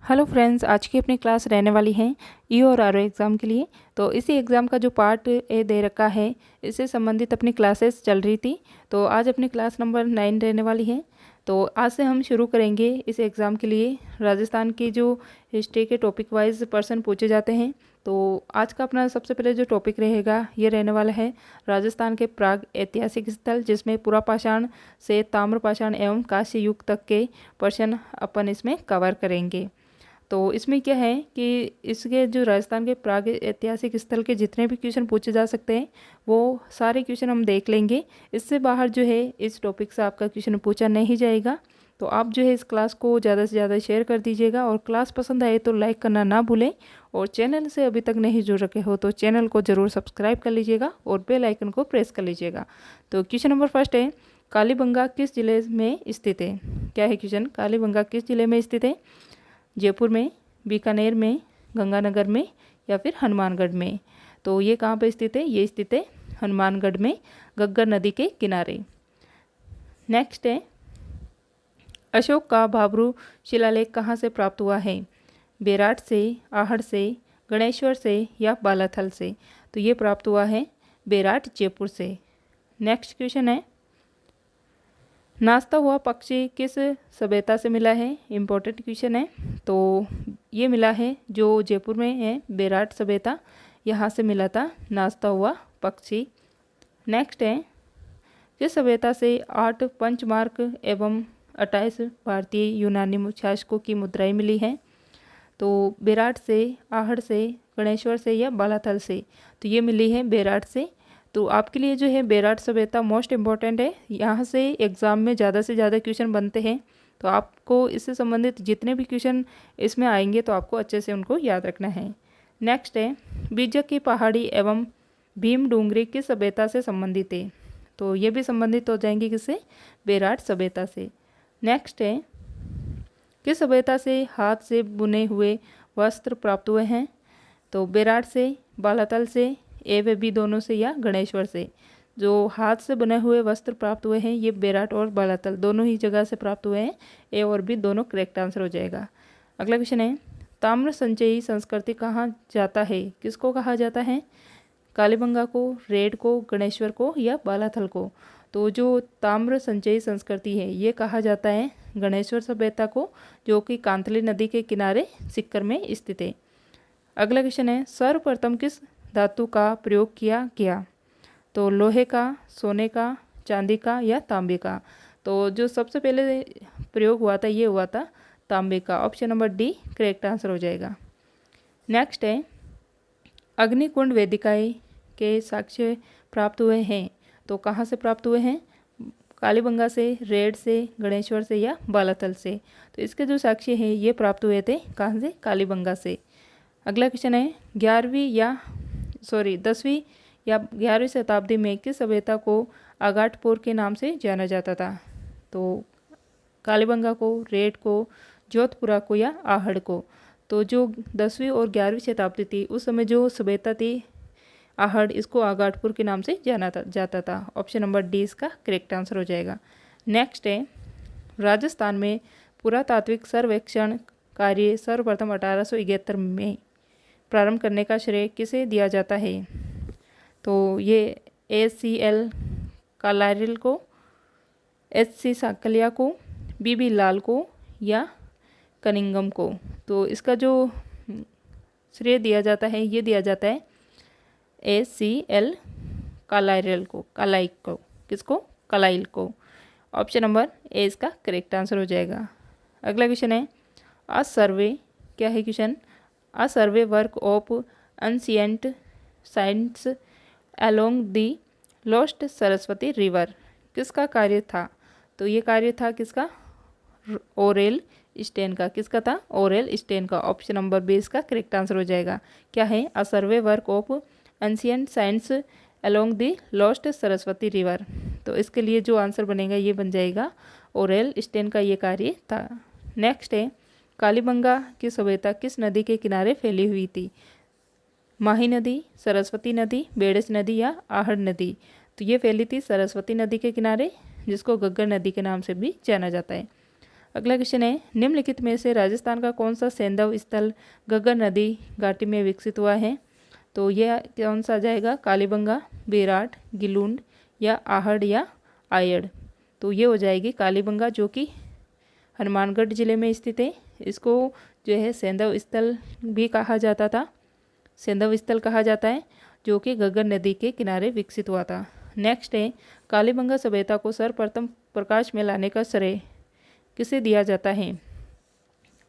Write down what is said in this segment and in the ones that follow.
Hello friends, आज की अपनी क्लास रहने वाली है ईओ और आरओ एग्ज़ाम के लिए। तो इसी एग्ज़ाम का जो पार्ट ए दे रखा है, इससे संबंधित अपनी क्लासेस चल रही थी। तो आज अपनी क्लास नंबर 9 रहने वाली है। तो आज से हम शुरू करेंगे इस एग्ज़ाम के लिए राजस्थान की जो हिस्ट्री के टॉपिक वाइज पर्सन पूछे जाते हैं। तो आज का अपना सबसे पहले जो टॉपिक रहेगा ये रहने वाला है राजस्थान के प्राग ऐतिहासिक स्थल, जिसमें पुरापाषाण से ताम्रपाषाण एवं कांस्य युग तक के पर्सन अपन इसमें कवर करेंगे। तो इसमें क्या है कि इसके जो राजस्थान के प्राग ऐतिहासिक स्थल के जितने भी क्वेश्चन पूछे जा सकते हैं वो सारे क्वेश्चन हम देख लेंगे। इससे बाहर जो है इस टॉपिक से आपका क्वेश्चन पूछा नहीं जाएगा। तो आप जो है इस क्लास को ज़्यादा से ज़्यादा शेयर कर दीजिएगा और क्लास पसंद आए तो लाइक करना ना भूलें। और चैनल से अभी तक नहीं जुड़ रखे हो तो चैनल को ज़रूर सब्सक्राइब कर लीजिएगा और बेल आइकन को प्रेस कर लीजिएगा। तो क्वेश्चन नंबर फर्स्ट है, कालीबंगा किस जिले में स्थित है? क्या है क्वेश्चन? कालीबंगा किस जिले में स्थित है? जयपुर में, बीकानेर में, गंगानगर में या फिर हनुमानगढ़ में? तो ये कहाँ पे स्थित है? ये स्थित है हनुमानगढ़ में, घग्गर नदी के किनारे। नेक्स्ट है, अशोक का भाबरू शिलालेख कहाँ से प्राप्त हुआ है? बेराट से, आहड़ से, गणेश्वर से या बालाथल से? तो ये प्राप्त हुआ है बेराट, जयपुर से। नेक्स्ट क्वेश्चन है, नाचता हुआ पक्षी किस सभ्यता से मिला है? इम्पोर्टेंट क्वेश्चन है। तो ये मिला है जो जयपुर में है बेराट सभ्यता, यहाँ से मिला था नाचता हुआ पक्षी। नेक्स्ट है, किस सभ्यता से 8 पंचमार्क एवं 28 भारतीय यूनानी शासकों की मुद्राएं मिली हैं? तो बेराट से, आहड़ से, गणेश्वर से या बालाथल से? तो ये मिली है बेराट से। तो आपके लिए जो है बेराट सभ्यता मोस्ट इम्पॉर्टेंट है, यहाँ से एग्ज़ाम में ज़्यादा से ज़्यादा क्वेश्चन बनते हैं। तो आपको इससे संबंधित जितने भी क्वेश्चन इसमें आएंगे तो आपको अच्छे से उनको याद रखना है। नेक्स्ट है, बीजक की पहाड़ी एवं भीम डूंगरी किस सभ्यता से संबंधित है? तो ये भी संबंधित हो जाएंगे किससे? बेराट सभ्यता से। नेक्स्ट है, किस सभ्यता से हाथ से बुने हुए वस्त्र प्राप्त हुए हैं? तो बेराट से, बालातल से, ए व बी दोनों से या गणेश्वर से? जो हाथ से बने हुए वस्त्र प्राप्त हुए हैं ये बेराट और बालातल दोनों ही जगह से प्राप्त हुए हैं। ए और बी दोनों करेक्ट आंसर हो जाएगा। अगला क्वेश्चन है, ताम्र संचयी संस्कृति कहाँ जाता है? किसको कहा जाता है? कालीबंगा को, रेड को, गणेश्वर को या बालाथल को? तो जो ताम्र संचयी संस्कृति है ये कहा जाता है गणेश्वर सभ्यता को, जो कि कांतली नदी के किनारे सिक्कर में स्थित है। अगला क्वेश्चन है, सर्वप्रथम किस धातु का प्रयोग किया गया? तो लोहे का, सोने का, चांदी का या तांबे का? तो जो सबसे पहले प्रयोग हुआ था ये हुआ था तांबे का। Option number D correct answer हो जाएगा। नेक्स्ट है, अग्निकुंड वेदिकाएं के साक्ष्य प्राप्त हुए हैं? तो कहाँ से प्राप्त हुए हैं? कालीबंगा से, रेड से, गणेश्वर से या बालाथल से? तो इसके जो साक्ष्य हैं ये प्राप्त हुए थे कहाँ से? कालीबंगा से। अगला क्वेश्चन है, 10वीं या 11वीं शताब्दी में किस सभ्यता को आगाटपुर के नाम से जाना जाता था? तो कालीबंगा को, रेड को, जोधपुरा को या आहड़ को? तो जो 10वीं और 11वीं शताब्दी थी उस समय जो सभ्यता थी आहड़, इसको आगाटपुर के नाम से जाना जाता था। ऑप्शन नंबर डी इसका करेक्ट आंसर हो जाएगा। नेक्स्ट है, राजस्थान में पुरातात्विक सर्वेक्षण कार्य सर्वप्रथम 1871 में प्रारंभ करने का श्रेय किसे दिया जाता है? तो ये ACL कालारिल को, HC साकलिया को, BB लाल को या कनिंगम को? तो इसका जो श्रेय दिया जाता है ये दिया जाता है ACL कालारिल को, कलाइल को। किसको? कलाइल को। ऑप्शन नंबर ए इसका करेक्ट आंसर हो जाएगा। अगला क्वेश्चन है, अ सर्वे, क्या है question? A survey work of ancient science along the lost Saraswati river किसका कार्य था? तो ये कार्य था किसका? ओरेल स्टेन का। किसका था? ओरेल स्टेन का। ऑप्शन नंबर बी इसका करेक्ट आंसर हो जाएगा। क्या है? A survey work of ancient science along the lost Saraswati river. तो इसके लिए जो आंसर बनेगा ये बन जाएगा ओरेल स्टेन का ये कार्य था। नेक्स्ट है, कालीबंगा की सभ्यता किस नदी के किनारे फैली हुई थी? माही नदी, सरस्वती नदी, बेड़स नदी या आहड़ नदी? तो ये फैली थी सरस्वती नदी के किनारे, जिसको घग्गर नदी के नाम से भी जाना जाता है। अगला क्वेश्चन है, निम्नलिखित में से राजस्थान का कौन सा सैंधव स्थल घग्गर नदी घाटी में विकसित हुआ है? तो यह कौन सा आ जाएगा? कालीबंगा, बेराट, गिलुंड या आहड़ या आयड़। तो ये हो जाएगी कालीबंगा, जो कि हनुमानगढ़ जिले में स्थित है। इसको जो है सैंधव स्थल भी कहा जाता था, सैंधव स्थल कहा जाता है, जो कि घग्गर नदी के किनारे विकसित हुआ था। नेक्स्ट है, कालीबंगा सभ्यता को सर्वप्रथम प्रकाश में लाने का श्रेय किसे दिया जाता है?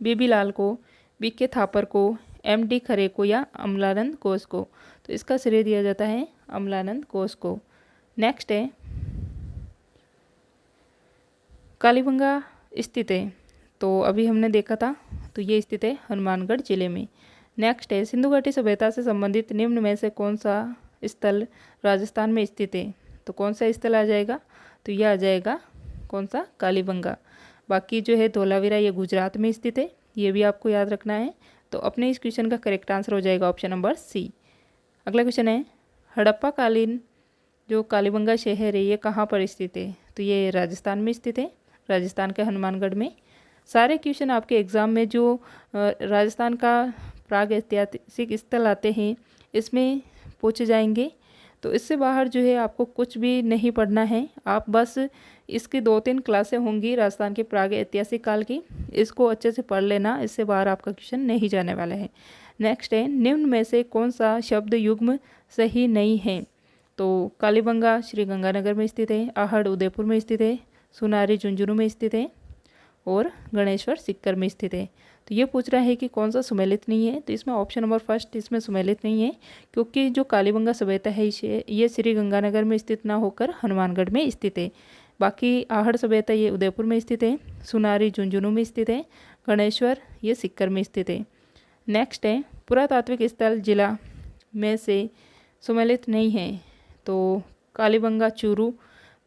बीबी लाल को, बीके थापर को, एमडी खरे को या अमलानंद घोष को? तो इसका श्रेय दिया जाता है अमलानंद घोष को। नेक्स्ट है, कालीबंगा स्थित है, तो अभी हमने देखा था, तो ये स्थित है हनुमानगढ़ जिले में। नेक्स्ट है, सिंधु घाटी सभ्यता से संबंधित निम्न में से कौन सा स्थल राजस्थान में स्थित है? तो कौन सा स्थल आ जाएगा? तो यह आ जाएगा कौन सा? कालीबंगा। बाकी जो है धोलावीरा ये गुजरात में स्थित है, ये भी आपको याद रखना है। तो अपने इस क्वेश्चन का करेक्ट आंसर हो जाएगा ऑप्शन नंबर सी। अगला क्वेश्चन है, हड़प्पा कालीन जो कालीबंगा शहर है ये कहाँ पर स्थित है? तो ये राजस्थान में स्थित है, राजस्थान के हनुमानगढ़ में। सारे क्वेश्चन आपके एग्ज़ाम में जो राजस्थान का प्राग ऐतिहासिक स्थल आते हैं इसमें पूछे जाएंगे। तो इससे बाहर जो है आपको कुछ भी नहीं पढ़ना है, आप बस इसकी 2-3 क्लासें होंगी राजस्थान के प्राग ऐतिहासिक काल की, इसको अच्छे से पढ़ लेना, इससे बाहर आपका क्वेश्चन नहीं जाने वाला है। नेक्स्ट है, निम्न में से कौन सा शब्द युग्म सही नहीं है? तो कालीबंगा श्रीगंगानगर में स्थित है, आहड़ उदयपुर में स्थित है, सुनारी झुंझुनू में स्थित है और गणेश्वर सीकर में स्थित है। तो ये पूछ रहा है कि कौन सा सुमेलित नहीं है? तो इसमें ऑप्शन नंबर फर्स्ट इसमें सुमेलित नहीं है, क्योंकि जो कालीबंगा सभ्यता है ये श्री गंगानगर में स्थित ना होकर हनुमानगढ़ में स्थित है। बाकी आहड़ सभ्यता ये उदयपुर में स्थित है, सुनारी झुंझुनू में स्थित है, गणेश्वर ये सीकर में स्थित है। नेक्स्ट है, पुरातात्विक स्थल जिला में से सुमेलित नहीं है। तो कालीबंगा चूरू,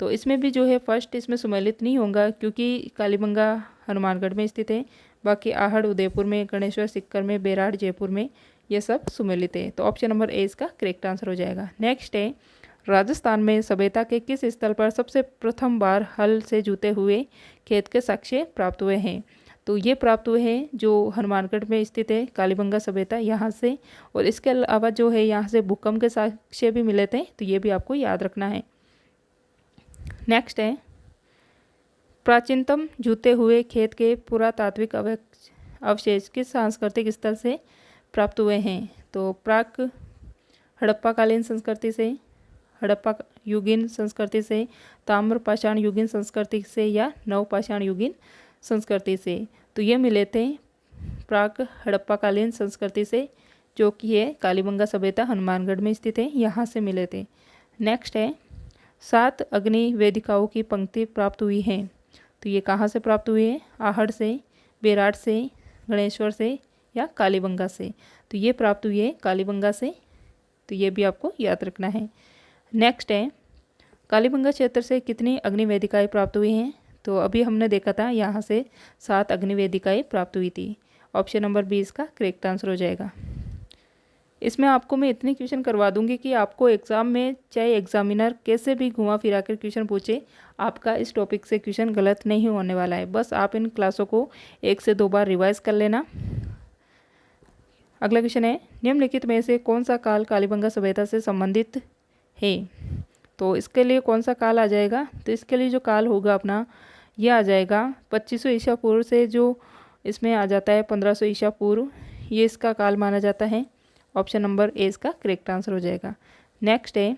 तो इसमें भी जो है फर्स्ट इसमें सुमेलित नहीं होगा, क्योंकि कालीबंगा हनुमानगढ़ में स्थित है। बाकी आहड़ उदयपुर में, गणेश्वर सीकर में, बेराट जयपुर में, ये सब सुमेलित है। तो ऑप्शन नंबर ए इसका करेक्ट आंसर हो जाएगा। नेक्स्ट है, राजस्थान में सभ्यता के किस स्थल पर सबसे प्रथम बार हल से जुते हुए खेत के साक्ष्य प्राप्त हुए हैं? तो ये प्राप्त हुए हैं जो हनुमानगढ़ में स्थित है कालीबंगा सभ्यता, यहाँ से। और इसके अलावा जो है यहाँ से भूकंप के साक्ष्य भी मिले थे, तो ये भी आपको याद रखना है। नेक्स्ट है, प्राचीनतम जुते हुए खेत के पुरातात्विक अवशेष किस सांस्कृतिक स्थल से प्राप्त हुए हैं? तो प्राक हड़प्पाकालीन संस्कृति से, हड़प्पा युगीन संस्कृति से, ताम्र पाषाण युगीन संस्कृति से या नवपाषाण युगीन संस्कृति से? तो ये मिले थे प्राक हड़प्पाकालीन संस्कृति से, जो कि है कालीबंगा सभ्यता हनुमानगढ़ में स्थित है, यहाँ से मिले थे। नेक्स्ट है, 7 अग्नि वेदिकाओं की पंक्ति प्राप्त हुई है। तो ये कहाँ से प्राप्त हुई है? आहड़ से, बेराट से, गणेश्वर से या कालीबंगा से? तो ये प्राप्त हुई है कालीबंगा से, तो ये भी आपको याद रखना है। नेक्स्ट है, कालीबंगा क्षेत्र से कितनी अग्नि वेदिकाएँ प्राप्त हुई हैं? तो अभी हमने देखा था यहाँ से 7 अग्नि वेदिकाएँ प्राप्त हुई थी। ऑप्शन नंबर बी इसका करेक्ट आंसर हो जाएगा। इसमें आपको मैं इतनी क्वेश्चन करवा दूंगी कि आपको एग्ज़ाम में चाहे एग्जामिनर कैसे भी घुमा फिरा कर क्वेश्चन पूछे, आपका इस टॉपिक से क्वेश्चन गलत नहीं होने वाला है। बस आप इन क्लासों को 1 से 2 बार रिवाइज कर लेना। अगला क्वेश्चन है, निम्नलिखित में से कौन सा काल कालीबंगा सभ्यता से संबंधित है? तो इसके लिए कौन सा काल आ जाएगा? तो इसके लिए जो काल होगा अपना, यह आ जाएगा 2500 ईसा पूर्व से, जो इसमें आ जाता है 1500 ईसा पूर्व, ये इसका काल माना जाता है। ऑप्शन नंबर ए इसका करेक्ट आंसर हो जाएगा। नेक्स्ट है,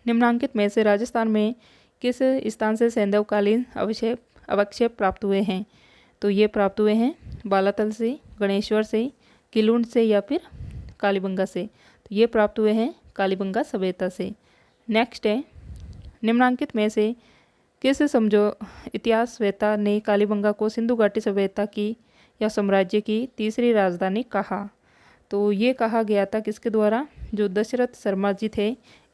निम्नांकित में से राजस्थान में किस स्थान से सैंधवकालीन अवक्षेप प्राप्त हुए हैं? तो ये प्राप्त हुए हैं बालातल से, गणेश्वर से, किलुंड से या फिर कालीबंगा से? तो ये प्राप्त हुए हैं कालीबंगा सभ्यता से। नेक्स्ट है, निम्नांकित में से किस समझो इतिहासवेत्ता ने कालीबंगा को सिंधु घाटी सभ्यता की या साम्राज्य की तीसरी राजधानी कहा? तो ये कहा गया था किसके द्वारा? जो दशरथ शर्मा जी थे,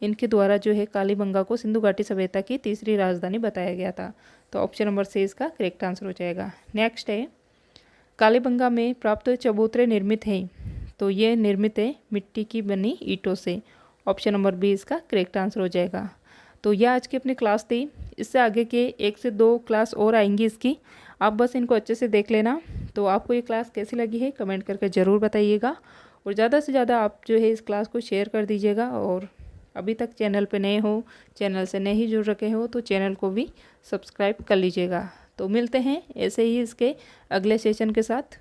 इनके द्वारा जो है कालीबंगा को सिंधु घाटी सभ्यता की तीसरी राजधानी बताया गया था। तो ऑप्शन नंबर सी इसका करेक्ट आंसर हो जाएगा। नेक्स्ट है, कालीबंगा में प्राप्त चबूतरे निर्मित हैं। तो ये निर्मित है मिट्टी की बनी ईंटों से। ऑप्शन नंबर बी इसका करेक्ट आंसर हो जाएगा। तो यह आज की अपनी क्लास थी। इससे आगे के 1 से 2 क्लास और आएंगी इसकी। आप बस इनको अच्छे से देख लेना। तो आपको ये क्लास कैसी लगी है कमेंट करके ज़रूर बताइएगा, और ज़्यादा से ज़्यादा आप जो है इस क्लास को शेयर कर दीजिएगा। और अभी तक चैनल पे नए हो, चैनल से नहीं जुड़ रखे हो, तो चैनल को भी सब्सक्राइब कर लीजिएगा। तो मिलते हैं ऐसे ही इसके अगले सेशन के साथ।